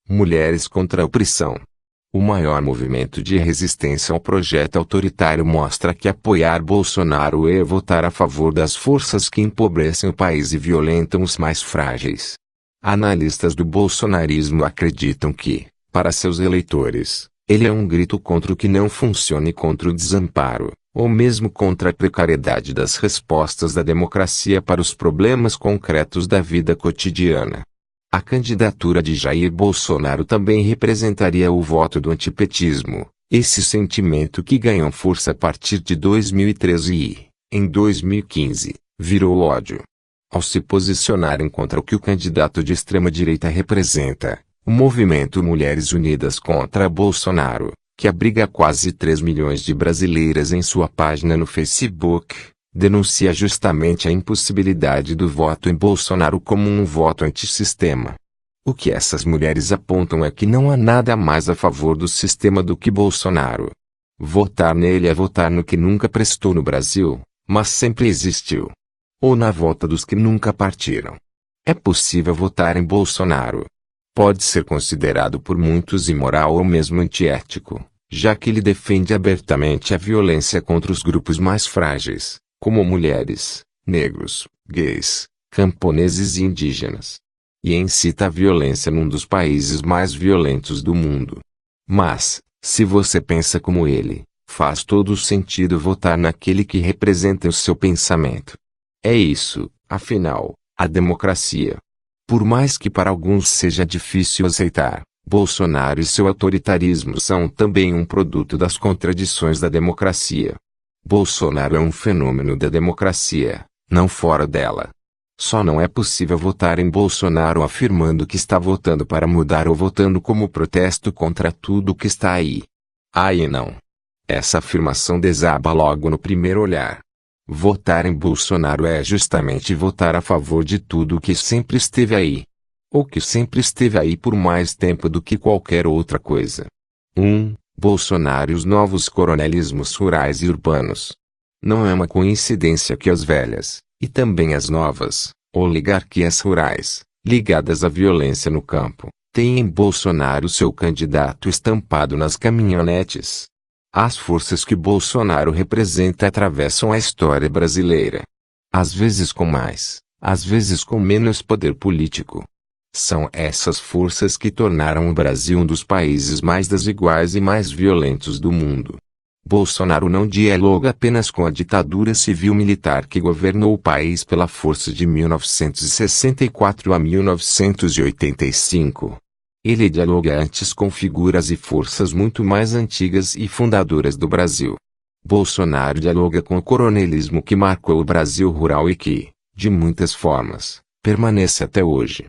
Mulheres contra a opressão. O maior movimento de resistência ao projeto autoritário mostra que apoiar Bolsonaro é votar a favor das forças que empobrecem o país e violentam os mais frágeis. Analistas do bolsonarismo acreditam que, para seus eleitores, ele é um grito contra o que não funciona e contra o desamparo, ou mesmo contra a precariedade das respostas da democracia para os problemas concretos da vida cotidiana. A candidatura de Jair Bolsonaro também representaria o voto do antipetismo, esse sentimento que ganhou força a partir de 2013 e, em 2015, virou ódio. Ao se posicionarem contra o que o candidato de extrema-direita representa, o movimento Mulheres Unidas contra Bolsonaro, que abriga quase 3 milhões de brasileiras em sua página no Facebook, denuncia justamente a impossibilidade do voto em Bolsonaro como um voto antissistema. O que essas mulheres apontam é que não há nada mais a favor do sistema do que Bolsonaro. Votar nele é votar no que nunca prestou no Brasil, mas sempre existiu. Ou na volta dos que nunca partiram. É possível votar em Bolsonaro. Pode ser considerado por muitos imoral ou mesmo antiético, já que ele defende abertamente a violência contra os grupos mais frágeis, como mulheres, negros, gays, camponeses e indígenas. E incita a violência num dos países mais violentos do mundo. Mas, se você pensa como ele, faz todo o sentido votar naquele que representa o seu pensamento. É isso, afinal, a democracia. Por mais que para alguns seja difícil aceitar, Bolsonaro e seu autoritarismo são também um produto das contradições da democracia. Bolsonaro é um fenômeno da democracia, não fora dela. Só não é possível votar em Bolsonaro afirmando que está votando para mudar ou votando como protesto contra tudo que está aí. Aí não. Essa afirmação desaba logo no primeiro olhar. Votar em Bolsonaro é justamente votar a favor de tudo que sempre esteve aí. Ou que sempre esteve aí por mais tempo do que qualquer outra coisa. 1. Bolsonaro e os novos coronelismos rurais e urbanos. Não é uma coincidência que as velhas, e também as novas, oligarquias rurais, ligadas à violência no campo, têm em Bolsonaro seu candidato estampado nas caminhonetes. As forças que Bolsonaro representa atravessam a história brasileira. Às vezes com mais, às vezes com menos poder político. São essas forças que tornaram o Brasil um dos países mais desiguais e mais violentos do mundo. Bolsonaro não dialoga apenas com a ditadura civil-militar que governou o país pela força de 1964 a 1985. Ele dialoga antes com figuras e forças muito mais antigas e fundadoras do Brasil. Bolsonaro dialoga com o coronelismo que marcou o Brasil rural e que, de muitas formas, permanece até hoje.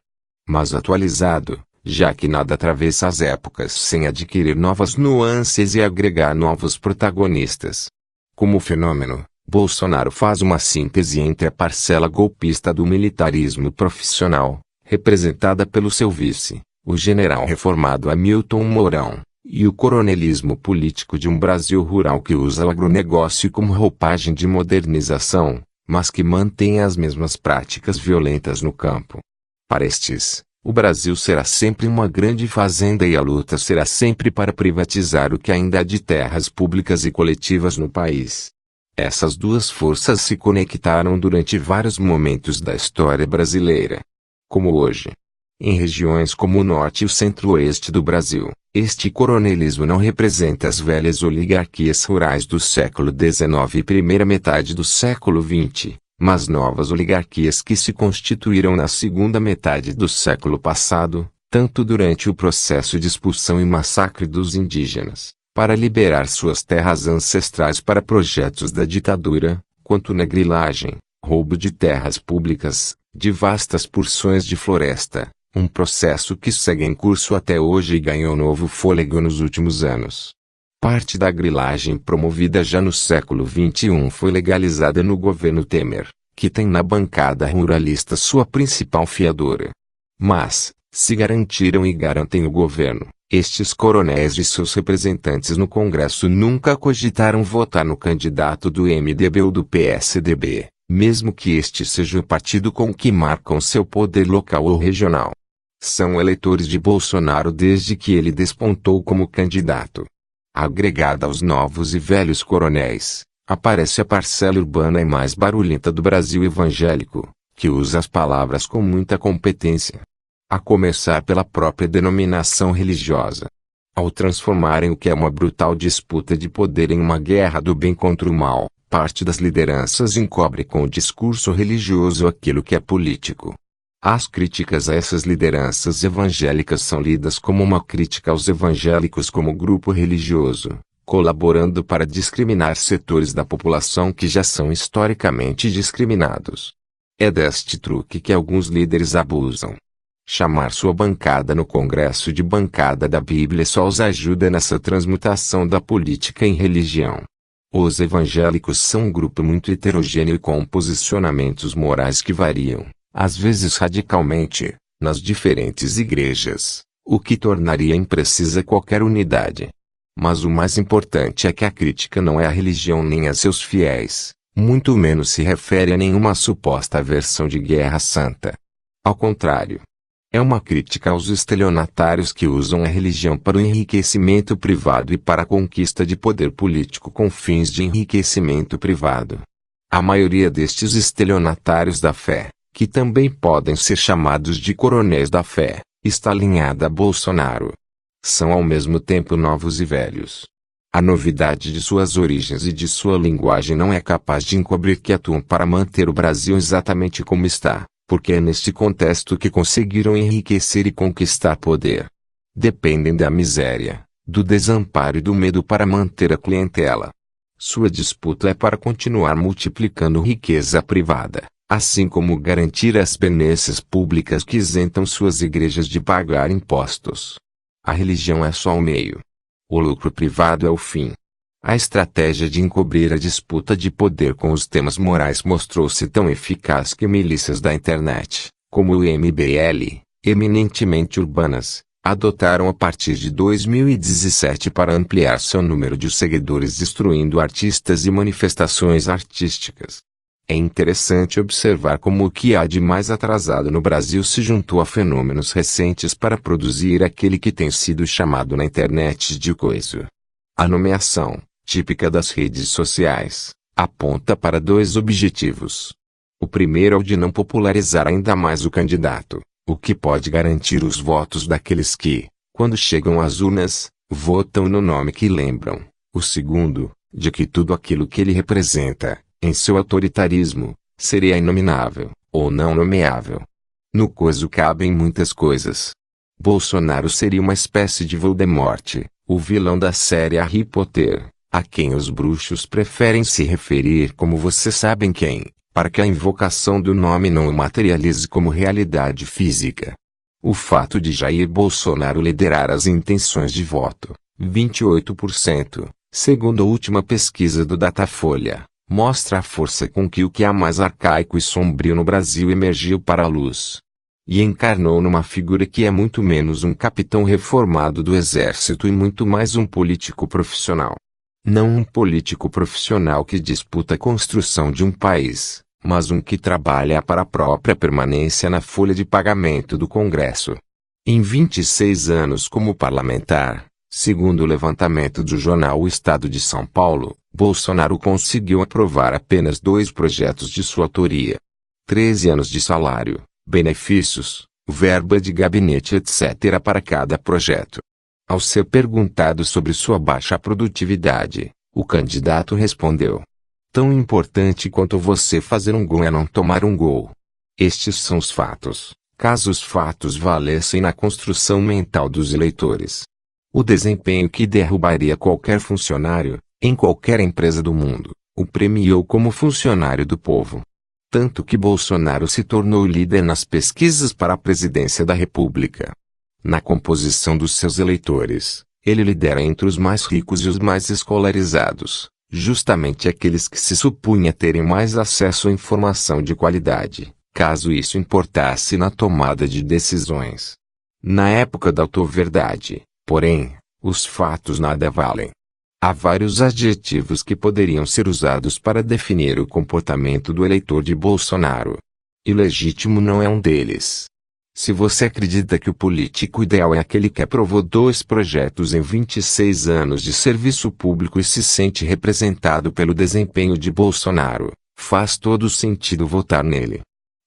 Mas atualizado, já que nada atravessa as épocas sem adquirir novas nuances e agregar novos protagonistas. Como fenômeno, Bolsonaro faz uma síntese entre a parcela golpista do militarismo profissional, representada pelo seu vice, o general reformado Hamilton Mourão, e o coronelismo político de um Brasil rural que usa o agronegócio como roupagem de modernização, mas que mantém as mesmas práticas violentas no campo. Para estes, o Brasil será sempre uma grande fazenda e a luta será sempre para privatizar o que ainda há de terras públicas e coletivas no país. Essas duas forças se conectaram durante vários momentos da história brasileira. Como hoje. Em regiões como o norte e o centro-oeste do Brasil, este coronelismo não representa as velhas oligarquias rurais do século XIX e primeira metade do século XX. Mas novas oligarquias que se constituíram na segunda metade do século passado, tanto durante o processo de expulsão e massacre dos indígenas, para liberar suas terras ancestrais para projetos da ditadura, quanto na grilagem, roubo de terras públicas, de vastas porções de floresta, um processo que segue em curso até hoje e ganhou novo fôlego nos últimos anos. Parte da grilagem promovida já no século XXI foi legalizada no governo Temer, que tem na bancada ruralista sua principal fiadora. Mas, se garantiram e garantem o governo, estes coronéis e seus representantes no Congresso nunca cogitaram votar no candidato do MDB ou do PSDB, mesmo que este seja o partido com que marcam seu poder local ou regional. São eleitores de Bolsonaro desde que ele despontou como candidato. Agregada aos novos e velhos coronéis, aparece a parcela urbana e mais barulhenta do Brasil evangélico, que usa as palavras com muita competência. A começar pela própria denominação religiosa. Ao transformarem o que é uma brutal disputa de poder em uma guerra do bem contra o mal, parte das lideranças encobre com o discurso religioso aquilo que é político. As críticas a essas lideranças evangélicas são lidas como uma crítica aos evangélicos como grupo religioso, colaborando para discriminar setores da população que já são historicamente discriminados. É deste truque que alguns líderes abusam. Chamar sua bancada no Congresso de bancada da Bíblia só os ajuda nessa transmutação da política em religião. Os evangélicos são um grupo muito heterogêneo e com posicionamentos morais que variam, às vezes radicalmente, nas diferentes igrejas, o que tornaria imprecisa qualquer unidade. Mas o mais importante é que a crítica não é à religião nem a seus fiéis, muito menos se refere a nenhuma suposta versão de guerra santa. Ao contrário, é uma crítica aos estelionatários que usam a religião para o enriquecimento privado e para a conquista de poder político com fins de enriquecimento privado. A maioria destes estelionatários da fé, que também podem ser chamados de coronéis da fé, está alinhada a Bolsonaro. São ao mesmo tempo novos e velhos. A novidade de suas origens e de sua linguagem não é capaz de encobrir que atuam para manter o Brasil exatamente como está, porque é neste contexto que conseguiram enriquecer e conquistar poder. Dependem da miséria, do desamparo e do medo para manter a clientela. Sua disputa é para continuar multiplicando riqueza privada, assim como garantir as benesses públicas que isentam suas igrejas de pagar impostos. A religião é só o meio. O lucro privado é o fim. A estratégia de encobrir a disputa de poder com os temas morais mostrou-se tão eficaz que milícias da internet, como o MBL, eminentemente urbanas, adotaram a partir de 2017 para ampliar seu número de seguidores destruindo artistas e manifestações artísticas. É interessante observar como o que há de mais atrasado no Brasil se juntou a fenômenos recentes para produzir aquele que tem sido chamado na internet de coisa. A nomeação, típica das redes sociais, aponta para dois objetivos. O primeiro é o de não popularizar ainda mais o candidato, o que pode garantir os votos daqueles que, quando chegam às urnas, votam no nome que lembram. O segundo, de que tudo aquilo que ele representa, em seu autoritarismo, seria inominável, ou não nomeável. No coiso cabem muitas coisas. Bolsonaro seria uma espécie de Voldemort, o vilão da série Harry Potter, a quem os bruxos preferem se referir como vocês sabem quem, para que a invocação do nome não o materialize como realidade física. O fato de Jair Bolsonaro liderar as intenções de voto, 28%, segundo a última pesquisa do Datafolha, mostra a força com que o que há mais arcaico e sombrio no Brasil emergiu para a luz. E encarnou numa figura que é muito menos um capitão reformado do exército e muito mais um político profissional. Não um político profissional que disputa a construção de um país, mas um que trabalha para a própria permanência na folha de pagamento do Congresso. Em 26 anos como parlamentar, segundo o levantamento do jornal O Estado de São Paulo, Bolsonaro conseguiu aprovar apenas 2 projetos de sua autoria. 13 anos de salário, benefícios, verba de gabinete etc. para cada projeto. Ao ser perguntado sobre sua baixa produtividade, o candidato respondeu: "Tão importante quanto você fazer um gol é não tomar um gol." Estes são os fatos, caso os fatos valessem na construção mental dos eleitores. O desempenho que derrubaria qualquer funcionário, em qualquer empresa do mundo, o premiou como funcionário do povo. Tanto que Bolsonaro se tornou líder nas pesquisas para a presidência da República. Na composição dos seus eleitores, ele lidera entre os mais ricos e os mais escolarizados, justamente aqueles que se supunha terem mais acesso à informação de qualidade, caso isso importasse na tomada de decisões. Na época da autoverdade, porém, os fatos nada valem. Há vários adjetivos que poderiam ser usados para definir o comportamento do eleitor de Bolsonaro. Ilegítimo não é um deles. Se você acredita que o político ideal é aquele que aprovou 2 projetos em 26 anos de serviço público e se sente representado pelo desempenho de Bolsonaro, faz todo sentido votar nele.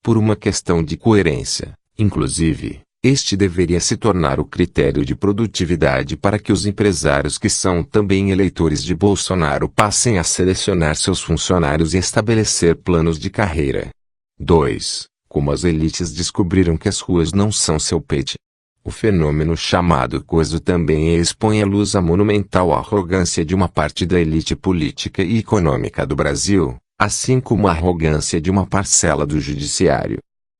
Por uma questão de coerência, inclusive, este deveria se tornar o critério de produtividade para que os empresários que são também eleitores de Bolsonaro passem a selecionar seus funcionários e estabelecer planos de carreira. 2. Como as elites descobriram que as ruas não são seu peixe. O fenômeno chamado coisa também expõe à luz a monumental arrogância de uma parte da elite política e econômica do Brasil, assim como a arrogância de uma parcela do judiciário.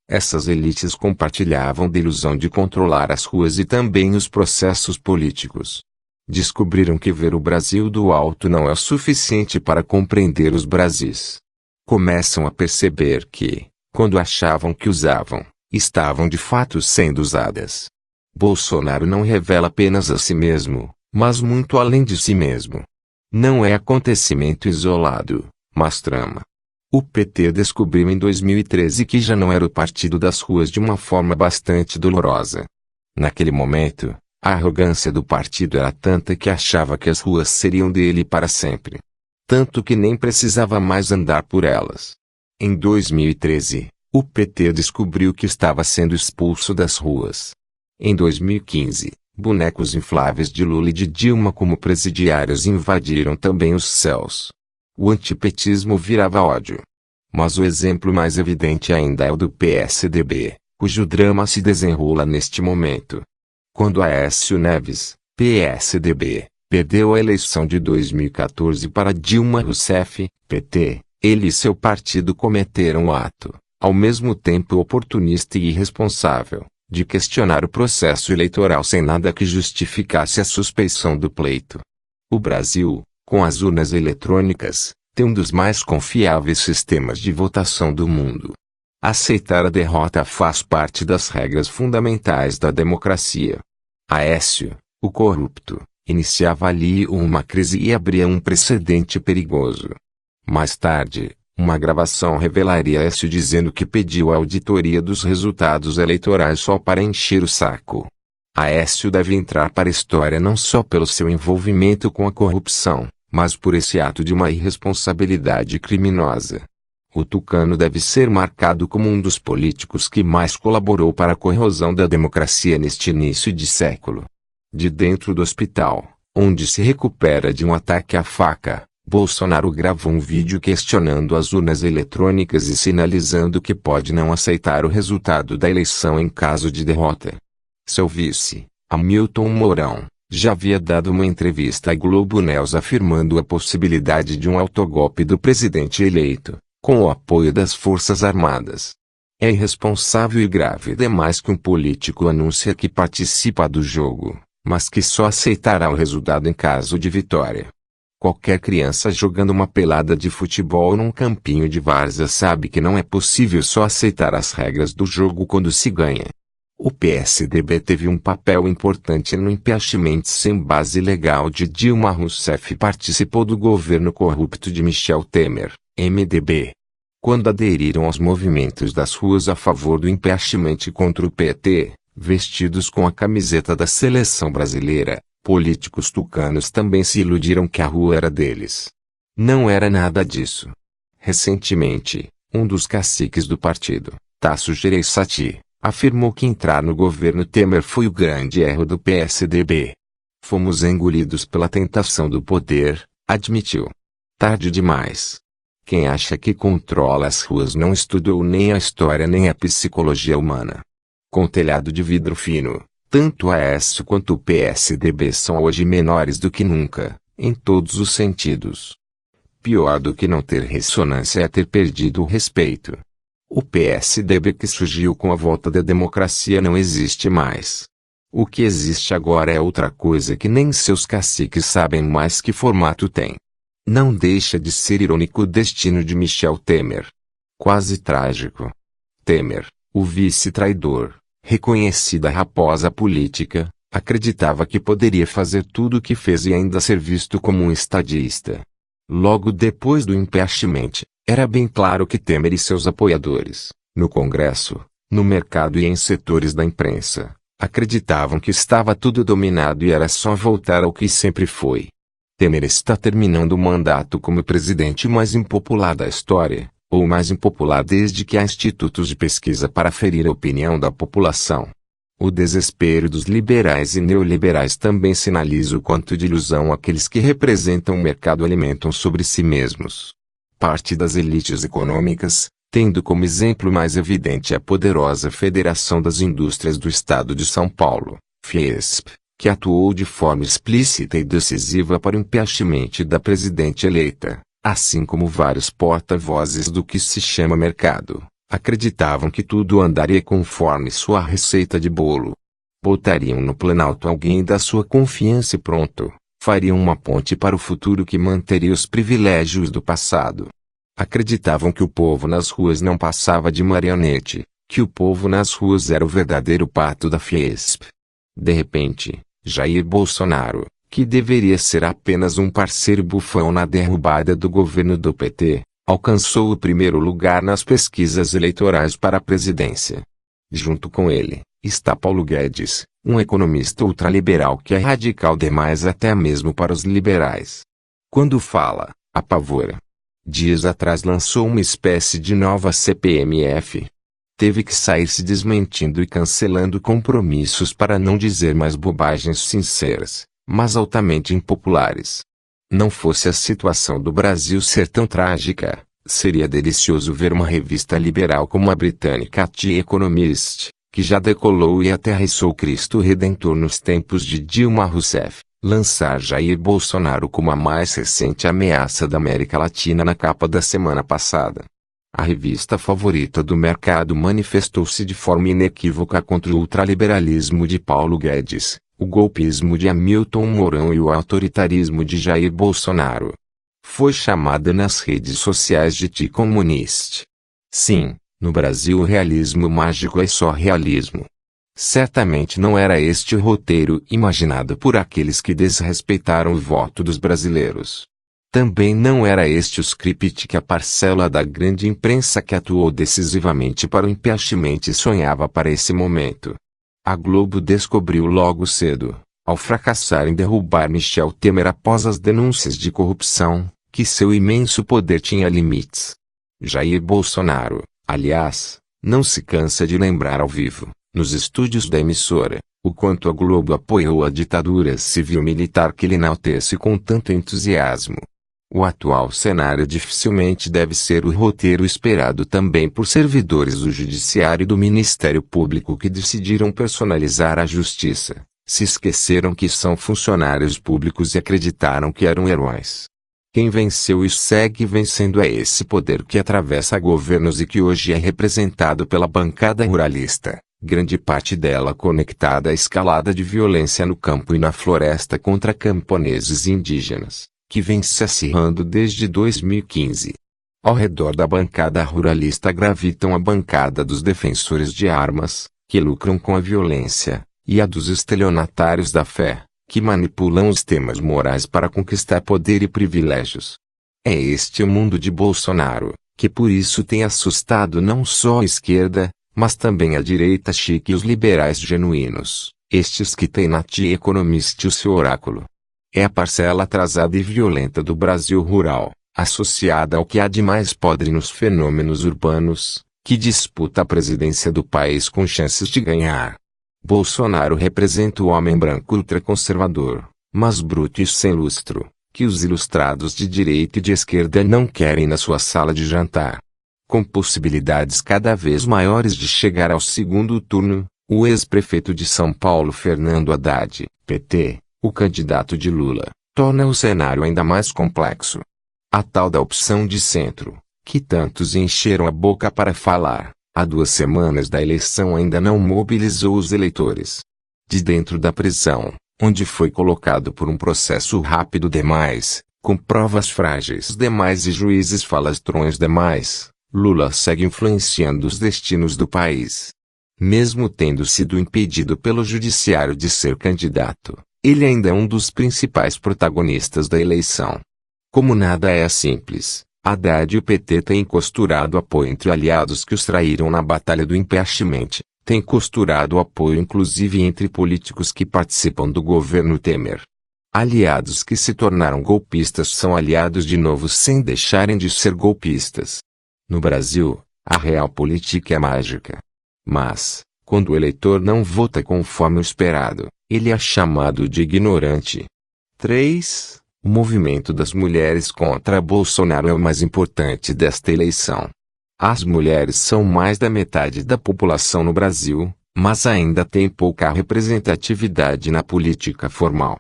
Essas elites compartilhavam da ilusão de controlar as ruas e também os processos políticos. Descobriram que ver o Brasil do alto não é o suficiente para compreender os Brasis. Começam a perceber que, quando achavam que usavam, estavam de fato sendo usadas. Bolsonaro não revela apenas a si mesmo, mas muito além de si mesmo. Não é acontecimento isolado, mas trama. O PT descobriu em 2013 que já não era o partido das ruas de uma forma bastante dolorosa. Naquele momento, a arrogância do partido era tanta que achava que as ruas seriam dele para sempre. Tanto que nem precisava mais andar por elas. Em 2013, o PT descobriu que estava sendo expulso das ruas. Em 2015, bonecos infláveis de Lula e de Dilma como presidiários invadiram também os céus. O antipetismo virava ódio. Mas o exemplo mais evidente ainda é o do PSDB, cujo drama se desenrola neste momento. Quando Aécio Neves, PSDB, perdeu a eleição de 2014 para Dilma Rousseff, PT, ele e seu partido cometeram o ato, ao mesmo tempo oportunista e irresponsável, de questionar o processo eleitoral sem nada que justificasse a suspeição do pleito. O Brasil, com as urnas eletrônicas, tem um dos mais confiáveis sistemas de votação do mundo. Aceitar a derrota faz parte das regras fundamentais da democracia. Aécio, o corrupto, iniciava ali uma crise e abria um precedente perigoso. Mais tarde, uma gravação revelaria Aécio dizendo que pediu a auditoria dos resultados eleitorais só para encher o saco. Aécio deve entrar para a história não só pelo seu envolvimento com a corrupção, mas por esse ato de uma irresponsabilidade criminosa. O tucano deve ser marcado como um dos políticos que mais colaborou para a corrosão da democracia neste início de século. De dentro do hospital, onde se recupera de um ataque à faca, Bolsonaro gravou um vídeo questionando as urnas eletrônicas e sinalizando que pode não aceitar o resultado da eleição em caso de derrota. Seu vice, Hamilton Mourão, já havia dado uma entrevista à Globo News afirmando a possibilidade de um autogolpe do presidente eleito, com o apoio das Forças Armadas. É irresponsável e grave demais que um político anuncie que participa do jogo, mas que só aceitará o resultado em caso de vitória. Qualquer criança jogando uma pelada de futebol num campinho de várzea sabe que não é possível só aceitar as regras do jogo quando se ganha. O PSDB teve um papel importante no impeachment sem base legal de Dilma Rousseff e participou do governo corrupto de Michel Temer, MDB. Quando aderiram aos movimentos das ruas a favor do impeachment contra o PT, vestidos com a camiseta da seleção brasileira, políticos tucanos também se iludiram que a rua era deles. Não era nada disso. Recentemente, um dos caciques do partido, Tasso Gereissati, afirmou que entrar no governo Temer foi o grande erro do PSDB. Fomos engolidos pela tentação do poder, admitiu. Tarde demais. Quem acha que controla as ruas não estudou nem a história nem a psicologia humana. Com telhado de vidro fino, tanto a Aécio quanto o PSDB são hoje menores do que nunca, em todos os sentidos. Pior do que não ter ressonância é ter perdido o respeito. O PSDB que surgiu com a volta da democracia não existe mais. O que existe agora é outra coisa que nem seus caciques sabem mais que formato tem. Não deixa de ser irônico o destino de Michel Temer. Quase trágico. Temer, o vice-traidor, reconhecida raposa política, acreditava que poderia fazer tudo o que fez e ainda ser visto como um estadista. Logo depois do impeachment, era bem claro que Temer e seus apoiadores, no Congresso, No mercado e em setores da imprensa, acreditavam que estava tudo dominado e era só voltar ao que sempre foi. Temer está terminando o mandato como presidente mais impopular da história, ou mais impopular desde que há institutos de pesquisa para aferir a opinião da população. O desespero dos liberais e neoliberais também sinaliza o quanto de ilusão aqueles que representam o mercado alimentam sobre si mesmos. Parte das elites econômicas, tendo como exemplo mais evidente a poderosa Federação das Indústrias do Estado de São Paulo, Fiesp, que atuou de forma explícita e decisiva para o impeachment da presidente eleita, assim como vários porta-vozes do que se chama mercado, acreditavam que tudo andaria conforme sua receita de bolo. Botariam no Planalto alguém da sua confiança e pronto, fariam uma ponte para o futuro que manteria os privilégios do passado. Acreditavam que o povo nas ruas não passava de marionete, que o povo nas ruas era o verdadeiro pato da Fiesp. De repente, Jair Bolsonaro, que deveria ser apenas um parceiro bufão na derrubada do governo do PT, alcançou o primeiro lugar nas pesquisas eleitorais para a presidência. Junto com ele, está Paulo Guedes, um economista ultraliberal que é radical demais até mesmo para os liberais. Quando fala, apavora. Dias atrás lançou uma espécie de nova CPMF. Teve que sair se desmentindo e cancelando compromissos para não dizer mais bobagens sinceras, mas altamente impopulares. Não fosse a situação do Brasil ser tão trágica, seria delicioso ver uma revista liberal como a britânica The Economist, que já decolou e aterrissou Cristo Redentor nos tempos de Dilma Rousseff, lançar Jair Bolsonaro como a mais recente ameaça da América Latina na capa da semana passada. A revista favorita do mercado manifestou-se de forma inequívoca contra o ultraliberalismo de Paulo Guedes, o golpismo de Hamilton Mourão e o autoritarismo de Jair Bolsonaro. Foi chamada nas redes sociais de T-comunist. Sim, no Brasil o realismo mágico é só realismo. Certamente não era este o roteiro imaginado por aqueles que desrespeitaram o voto dos brasileiros. Também não era este o script que a parcela da grande imprensa que atuou decisivamente para o impeachment sonhava para esse momento. A Globo descobriu logo cedo, ao fracassar em derrubar Michel Temer após as denúncias de corrupção, que seu imenso poder tinha limites. Jair Bolsonaro, aliás, não se cansa de lembrar ao vivo, nos estúdios da emissora, o quanto a Globo apoiou a ditadura civil-militar que ele enaltece com tanto entusiasmo. O atual cenário dificilmente deve ser o roteiro esperado também por servidores do Judiciário e do Ministério Público que decidiram personalizar a justiça, se esqueceram que são funcionários públicos e acreditaram que eram heróis. Quem venceu e segue vencendo é esse poder que atravessa governos e que hoje é representado pela bancada ruralista, grande parte dela conectada à escalada de violência no campo e na floresta contra camponeses e indígenas, que vem se acirrando desde 2015. Ao redor da bancada ruralista gravitam a bancada dos defensores de armas, que lucram com a violência, e a dos estelionatários da fé, que manipulam os temas morais para conquistar poder e privilégios. É este o mundo de Bolsonaro, que por isso tem assustado não só a esquerda, mas também a direita chique e os liberais genuínos, estes que têm na The Economist o seu oráculo. É a parcela atrasada e violenta do Brasil rural, associada ao que há de mais podre nos fenômenos urbanos, que disputa a presidência do país com chances de ganhar. Bolsonaro representa o homem branco ultraconservador, mas bruto e sem lustro, que os ilustrados de direita e de esquerda não querem na sua sala de jantar. Com possibilidades cada vez maiores de chegar ao segundo turno, o ex-prefeito de São Paulo Fernando Haddad, PT, o candidato de Lula, torna o cenário ainda mais complexo. A tal da opção de centro, que tantos encheram a boca para falar, há 2 semanas da eleição ainda não mobilizou os eleitores. De dentro da prisão, onde foi colocado por um processo rápido demais, com provas frágeis demais e juízes falastrões demais, Lula segue influenciando os destinos do país. Mesmo tendo sido impedido pelo judiciário de ser candidato, ele ainda é um dos principais protagonistas da eleição. Como nada é simples, Haddad e o PT têm costurado apoio entre aliados que os traíram na batalha do impeachment, têm costurado apoio inclusive entre políticos que participam do governo Temer. Aliados que se tornaram golpistas são aliados de novo sem deixarem de ser golpistas. No Brasil, a real política é mágica. Mas, quando o eleitor não vota conforme o esperado, ele é chamado de ignorante. 3. O movimento das mulheres contra Bolsonaro é o mais importante desta eleição. As mulheres são mais da metade da população no Brasil, mas ainda têm pouca representatividade na política formal.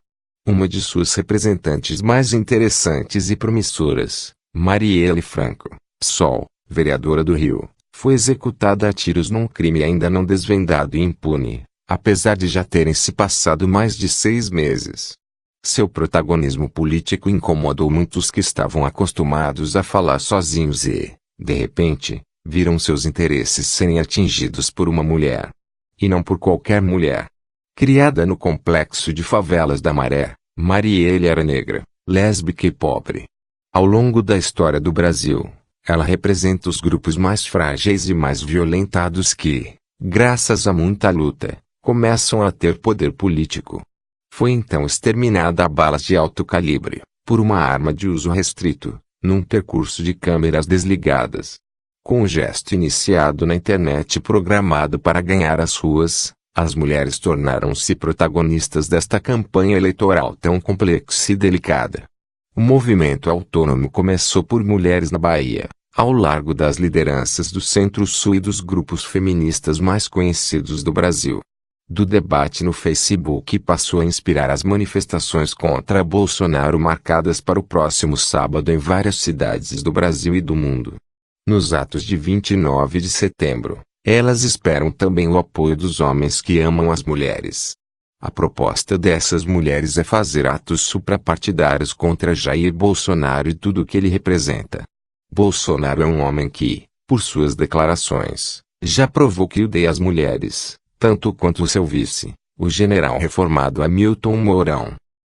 Uma de suas representantes mais interessantes e promissoras, Marielle Franco, PSOL, vereadora do Rio, foi executada a tiros num crime ainda não desvendado e impune, apesar de já terem se passado mais de 6 meses. Seu protagonismo político incomodou muitos que estavam acostumados a falar sozinhos e, de repente, viram seus interesses serem atingidos por uma mulher. E não por qualquer mulher. Criada no complexo de favelas da Maré, Marielle era negra, lésbica e pobre. Ao longo da história do Brasil, ela representa os grupos mais frágeis e mais violentados que, graças a muita luta, começam a ter poder político. Foi então exterminada a balas de alto calibre, por uma arma de uso restrito, num percurso de câmeras desligadas. Com o gesto iniciado na internet programado para ganhar as ruas, as mulheres tornaram-se protagonistas desta campanha eleitoral tão complexa e delicada. O movimento autônomo começou por mulheres na Bahia, ao largo das lideranças do Centro-Sul e dos grupos feministas mais conhecidos do Brasil. Do debate no Facebook passou a inspirar as manifestações contra Bolsonaro marcadas para o próximo sábado em várias cidades do Brasil e do mundo. Nos atos de 29 de setembro, elas esperam também o apoio dos homens que amam as mulheres. A proposta dessas mulheres é fazer atos suprapartidários contra Jair Bolsonaro e tudo o que ele representa. Bolsonaro é um homem que, por suas declarações, já provou que odeia as mulheres, tanto quanto o seu vice, o general reformado Hamilton Mourão.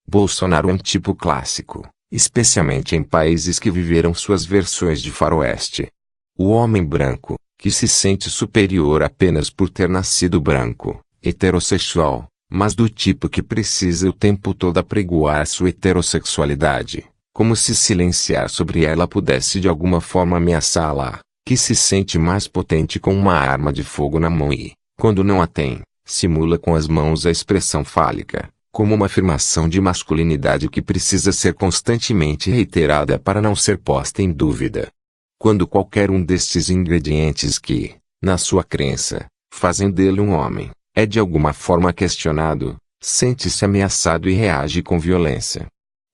Bolsonaro é um tipo clássico, especialmente em países que viveram suas versões de faroeste. O homem branco, que se sente superior apenas por ter nascido branco, heterossexual, mas do tipo que precisa o tempo todo apregoar sua heterossexualidade, como se silenciar sobre ela pudesse de alguma forma ameaçá-la, que se sente mais potente com uma arma de fogo na mão e, quando não a tem, simula com as mãos a expressão fálica, como uma afirmação de masculinidade que precisa ser constantemente reiterada para não ser posta em dúvida. Quando qualquer um destes ingredientes que, na sua crença, fazem dele um homem, é de alguma forma questionado, sente-se ameaçado e reage com violência.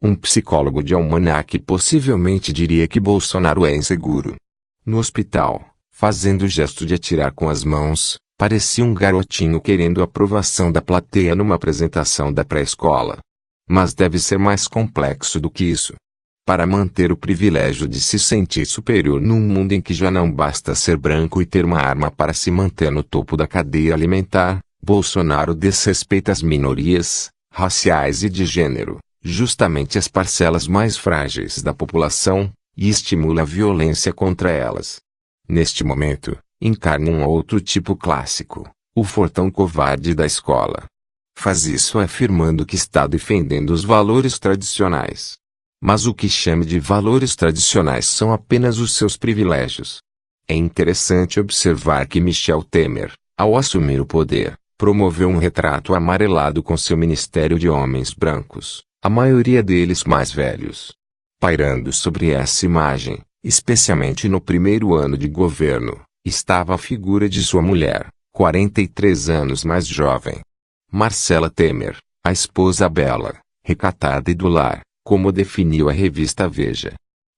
Um psicólogo de almanaque possivelmente diria que Bolsonaro é inseguro. No hospital, fazendo o gesto de atirar com as mãos, parecia um garotinho querendo a aprovação da plateia numa apresentação da pré-escola. Mas deve ser mais complexo do que isso. Para manter o privilégio de se sentir superior num mundo em que já não basta ser branco e ter uma arma para se manter no topo da cadeia alimentar, Bolsonaro desrespeita as minorias, raciais e de gênero, justamente as parcelas mais frágeis da população, e estimula a violência contra elas. Neste momento, encarna um outro tipo clássico, o fortão covarde da escola. Faz isso afirmando que está defendendo os valores tradicionais. Mas o que chama de valores tradicionais são apenas os seus privilégios. É interessante observar que Michel Temer, ao assumir o poder, promoveu um retrato amarelado com seu ministério de homens brancos, a maioria deles mais velhos. Pairando sobre essa imagem, especialmente no primeiro ano de governo, estava a figura de sua mulher, 43 anos mais jovem. Marcela Temer, a esposa bela, recatada e do lar, como definiu a revista Veja.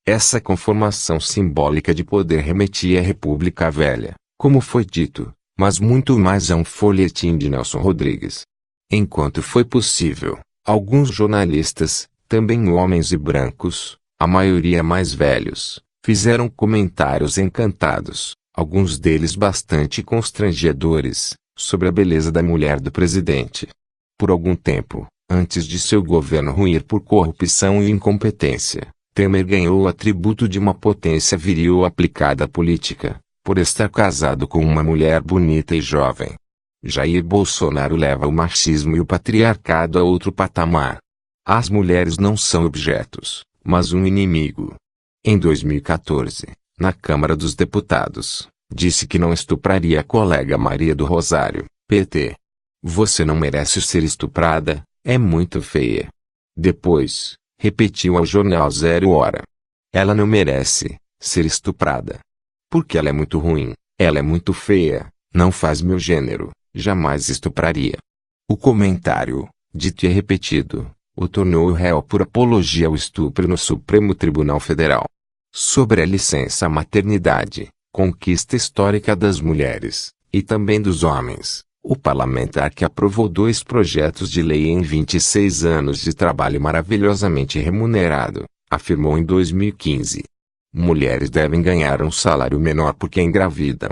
Essa conformação simbólica de poder remetia à República Velha, como foi dito, mas muito mais a um folhetim de Nelson Rodrigues. Enquanto foi possível, alguns jornalistas, também homens e brancos, a maioria mais velhos, fizeram comentários encantados, alguns deles bastante constrangedores, sobre a beleza da mulher do presidente. Por algum tempo, antes de seu governo ruir por corrupção e incompetência, Temer ganhou o atributo de uma potência viril aplicada à política, por estar casado com uma mulher bonita e jovem. Jair Bolsonaro leva o machismo e o patriarcado a outro patamar. As mulheres não são objetos, mas um inimigo. Em 2014, na Câmara dos Deputados, disse que não estupraria a colega Maria do Rosário, PT. Você não merece ser estuprada, é muito feia. Depois, repetiu ao jornal Zero Hora. Ela não merece ser estuprada. Porque ela é muito ruim, ela é muito feia, não faz meu gênero, jamais estupraria. O comentário, dito e repetido, o tornou réu por apologia ao estupro no Supremo Tribunal Federal. Sobre a licença maternidade, conquista histórica das mulheres, e também dos homens, o parlamentar que aprovou 2 projetos de lei em 26 anos de trabalho maravilhosamente remunerado, afirmou em 2015. Mulheres devem ganhar um salário menor porque engravidam.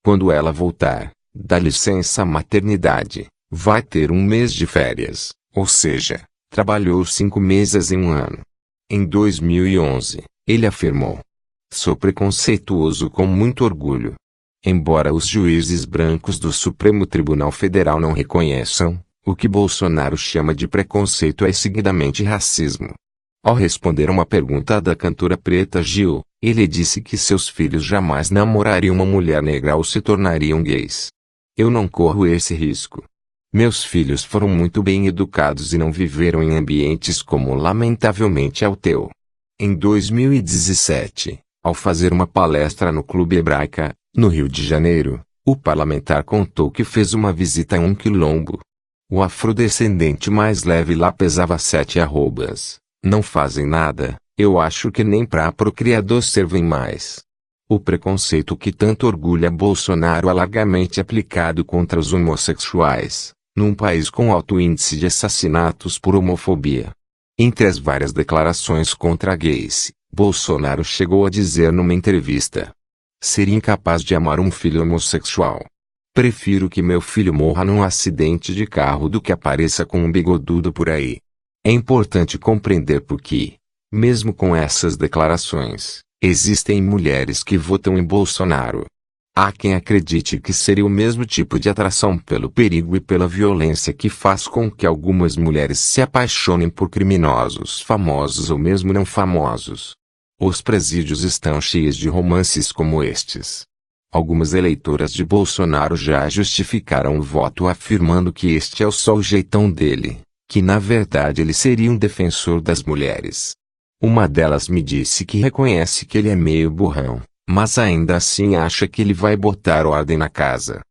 Quando ela voltar da licença maternidade, vai ter 1 mês de férias, ou seja, trabalhou 5 meses em um ano. Em 2011, ele afirmou: sou preconceituoso com muito orgulho. Embora os juízes brancos do Supremo Tribunal Federal não reconheçam, o que Bolsonaro chama de preconceito é seguidamente racismo. Ao responder a uma pergunta da cantora Preta Gil, ele disse que seus filhos jamais namorariam uma mulher negra ou se tornariam gays. Eu não corro esse risco. Meus filhos foram muito bem educados e não viveram em ambientes como lamentavelmente é o teu. Em 2017, ao fazer uma palestra no Clube Hebraica, no Rio de Janeiro, o parlamentar contou que fez uma visita a um quilombo. O afrodescendente mais leve lá pesava 7 arrobas. Não fazem nada, eu acho que nem pra procriador servem mais. O preconceito que tanto orgulha Bolsonaro é largamente aplicado contra os homossexuais, num país com alto índice de assassinatos por homofobia. Entre as várias declarações contra gays, Bolsonaro chegou a dizer numa entrevista: seria incapaz de amar um filho homossexual. Prefiro que meu filho morra num acidente de carro do que apareça com um bigodudo por aí. É importante compreender por que, mesmo com essas declarações, existem mulheres que votam em Bolsonaro. Há quem acredite que seria o mesmo tipo de atração pelo perigo e pela violência que faz com que algumas mulheres se apaixonem por criminosos famosos ou mesmo não famosos. Os presídios estão cheios de romances como estes. Algumas eleitoras de Bolsonaro já justificaram o voto afirmando que este é só o jeitão dele, que na verdade ele seria um defensor das mulheres. Uma delas me disse que reconhece que ele é meio burrão, mas ainda assim acha que ele vai botar ordem na casa.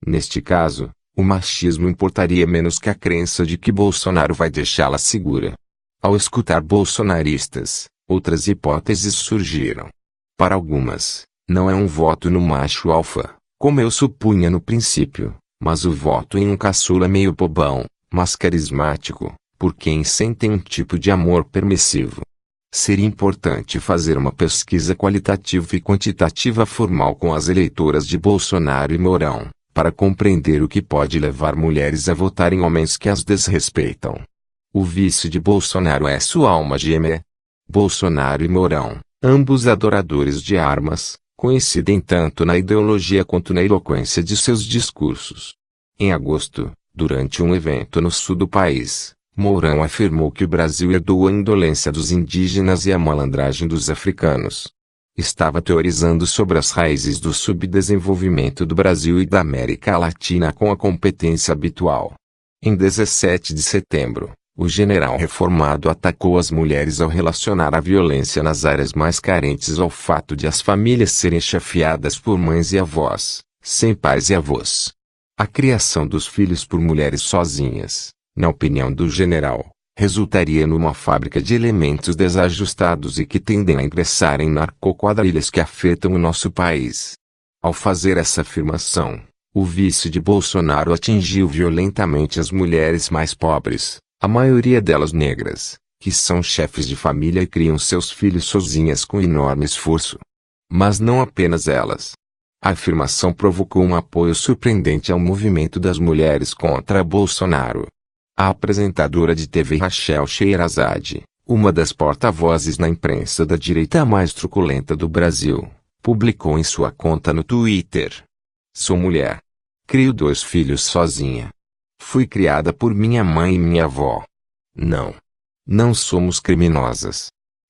Neste caso, o machismo importaria menos que a crença de que Bolsonaro vai deixá-la segura. Ao escutar bolsonaristas, outras hipóteses surgiram. Para algumas, não é um voto no macho alfa, como eu supunha no princípio, mas o voto em um caçula meio bobão, mas carismático, por quem sentem um tipo de amor permissivo. Seria importante fazer uma pesquisa qualitativa e quantitativa formal com as eleitoras de Bolsonaro e Mourão, para compreender o que pode levar mulheres a votar em homens que as desrespeitam. O vice de Bolsonaro é sua alma gêmea. Bolsonaro e Mourão, ambos adoradores de armas, coincidem tanto na ideologia quanto na eloquência de seus discursos. Em agosto, durante um evento no sul do país, Mourão afirmou que o Brasil herdou a indolência dos indígenas e a malandragem dos africanos. Estava teorizando sobre as raízes do subdesenvolvimento do Brasil e da América Latina com a competência habitual. Em 17 de setembro, o general reformado atacou as mulheres ao relacionar a violência nas áreas mais carentes ao fato de as famílias serem chefiadas por mães e avós, sem pais e avós. A criação dos filhos por mulheres sozinhas, na opinião do general, resultaria numa fábrica de elementos desajustados e que tendem a ingressar em narcoquadrilhas que afetam o nosso país. Ao fazer essa afirmação, o vice de Bolsonaro atingiu violentamente as mulheres mais pobres, a maioria delas negras, que são chefes de família e criam seus filhos sozinhas com enorme esforço. Mas não apenas elas. A afirmação provocou um apoio surpreendente ao movimento das mulheres contra Bolsonaro. A apresentadora de TV Rachel Sheherazade, uma das porta-vozes na imprensa da direita mais truculenta do Brasil, publicou em sua conta no Twitter: "Sou mulher. Crio 2 filhos sozinha. Fui criada por minha mãe e minha avó. Não somos criminosas.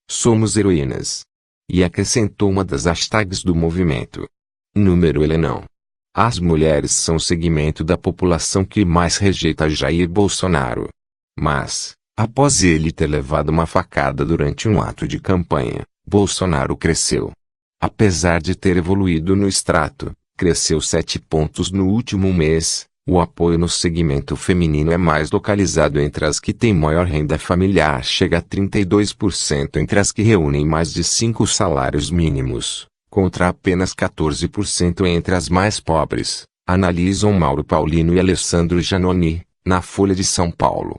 Somos heroínas." E acrescentou uma das hashtags do movimento. Número ele não. As mulheres são o segmento da população que mais rejeita Jair Bolsonaro. Mas, após ele ter levado uma facada durante um ato de campanha, Bolsonaro cresceu. Apesar de ter evoluído no extrato, cresceu 7 pontos no último mês. O apoio no segmento feminino é mais localizado entre as que têm maior renda familiar, chega a 32% entre as que reúnem mais de 5 salários mínimos, contra apenas 14% entre as mais pobres, analisam Mauro Paulino e Alessandro Giannoni, na Folha de São Paulo.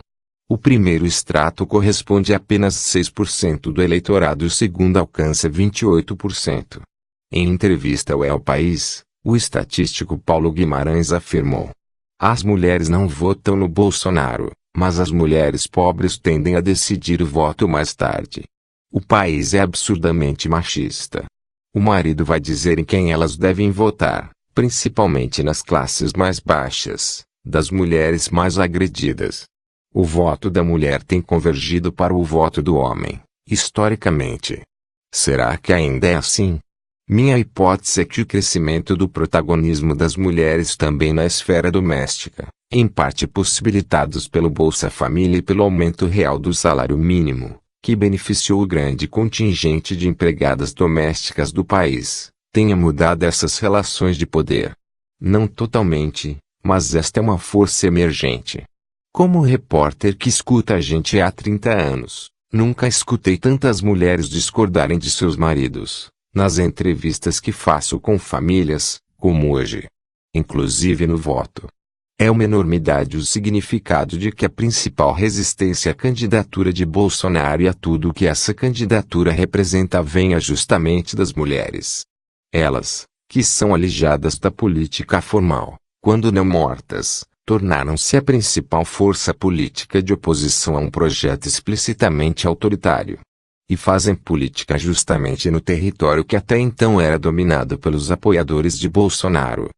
O primeiro extrato corresponde a apenas 6% do eleitorado e o segundo alcança 28%. Em entrevista ao El País, o estatístico Paulo Guimarães afirmou: "As mulheres não votam no Bolsonaro, mas as mulheres pobres tendem a decidir o voto mais tarde. O país é absurdamente machista. O marido vai dizer em quem elas devem votar, principalmente nas classes mais baixas, das mulheres mais agredidas. O voto da mulher tem convergido para o voto do homem, historicamente. Será que ainda é assim? Minha hipótese é que o crescimento do protagonismo das mulheres também na esfera doméstica, em parte possibilitados pelo Bolsa Família e pelo aumento real do salário mínimo, que beneficiou o grande contingente de empregadas domésticas do país, tenha mudado essas relações de poder. Não totalmente, mas esta é uma força emergente. Como repórter que escuta a gente há 30 anos, nunca escutei tantas mulheres discordarem de seus maridos, nas entrevistas que faço com famílias, como hoje. Inclusive no voto. É uma enormidade o significado de que a principal resistência à candidatura de Bolsonaro e a tudo o que essa candidatura representa venha justamente das mulheres. Elas, que são alijadas da política formal, quando não mortas, tornaram-se a principal força política de oposição a um projeto explicitamente autoritário. E fazem política justamente no território que até então era dominado pelos apoiadores de Bolsonaro.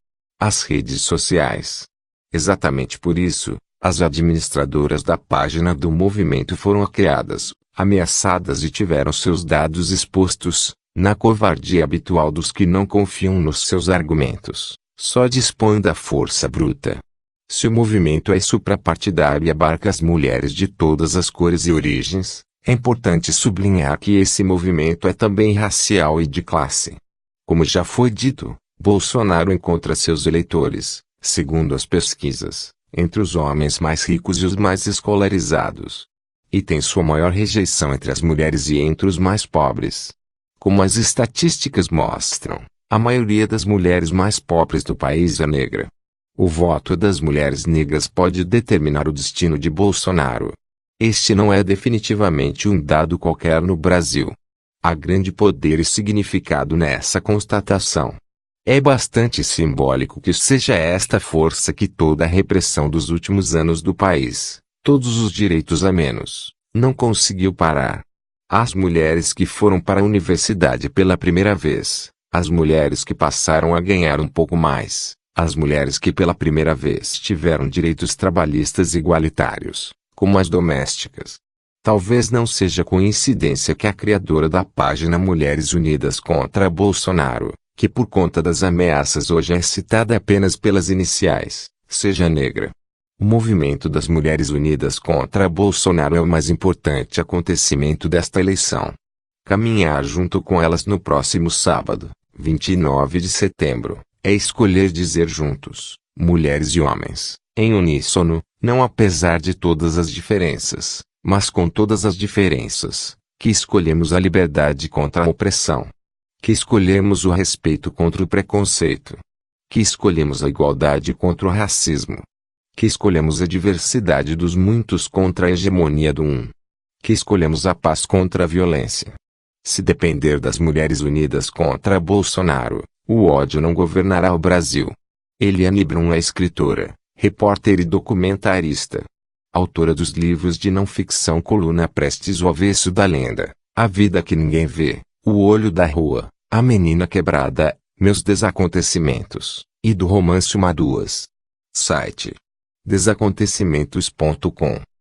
As redes sociais. Exatamente por isso, as administradoras da página do movimento foram hackeadas, ameaçadas e tiveram seus dados expostos, na covardia habitual dos que não confiam nos seus argumentos, só dispõem da força bruta. Se o movimento é suprapartidário e abarca as mulheres de todas as cores e origens, é importante sublinhar que esse movimento é também racial e de classe. Como já foi dito, Bolsonaro encontra seus eleitores, segundo as pesquisas, entre os homens mais ricos e os mais escolarizados. E tem sua maior rejeição entre as mulheres e entre os mais pobres. Como as estatísticas mostram, a maioria das mulheres mais pobres do país é negra. O voto das mulheres negras pode determinar o destino de Bolsonaro. Este não é definitivamente um dado qualquer no Brasil. Há grande poder e significado nessa constatação. É bastante simbólico que seja esta força que toda a repressão dos últimos anos do país, todos os direitos a menos, não conseguiu parar. As mulheres que foram para a universidade pela primeira vez, as mulheres que passaram a ganhar um pouco mais, as mulheres que pela primeira vez tiveram direitos trabalhistas igualitários, como as domésticas. Talvez não seja coincidência que a criadora da página Mulheres Unidas contra Bolsonaro, que por conta das ameaças hoje é citada apenas pelas iniciais, seja negra. O movimento das Mulheres Unidas contra Bolsonaro é o mais importante acontecimento desta eleição. Caminhar junto com elas no próximo sábado, 29 de setembro, é escolher dizer juntos, mulheres e homens, em uníssono, não apesar de todas as diferenças, mas com todas as diferenças, que escolhemos a liberdade contra a opressão. Que escolhemos o respeito contra o preconceito. Que escolhemos a igualdade contra o racismo. Que escolhemos a diversidade dos muitos contra a hegemonia do um. Que escolhemos a paz contra a violência. Se depender das Mulheres Unidas contra Bolsonaro, o ódio não governará o Brasil. Eliane Brum é escritora, repórter e documentarista. autora dos livros de não ficção Coluna Prestes o Avesso da Lenda, A Vida que Ninguém Vê, O Olho da Rua, A Menina Quebrada, Meus Desacontecimentos, e do romance Uma Duas. Site: desacontecimentos.com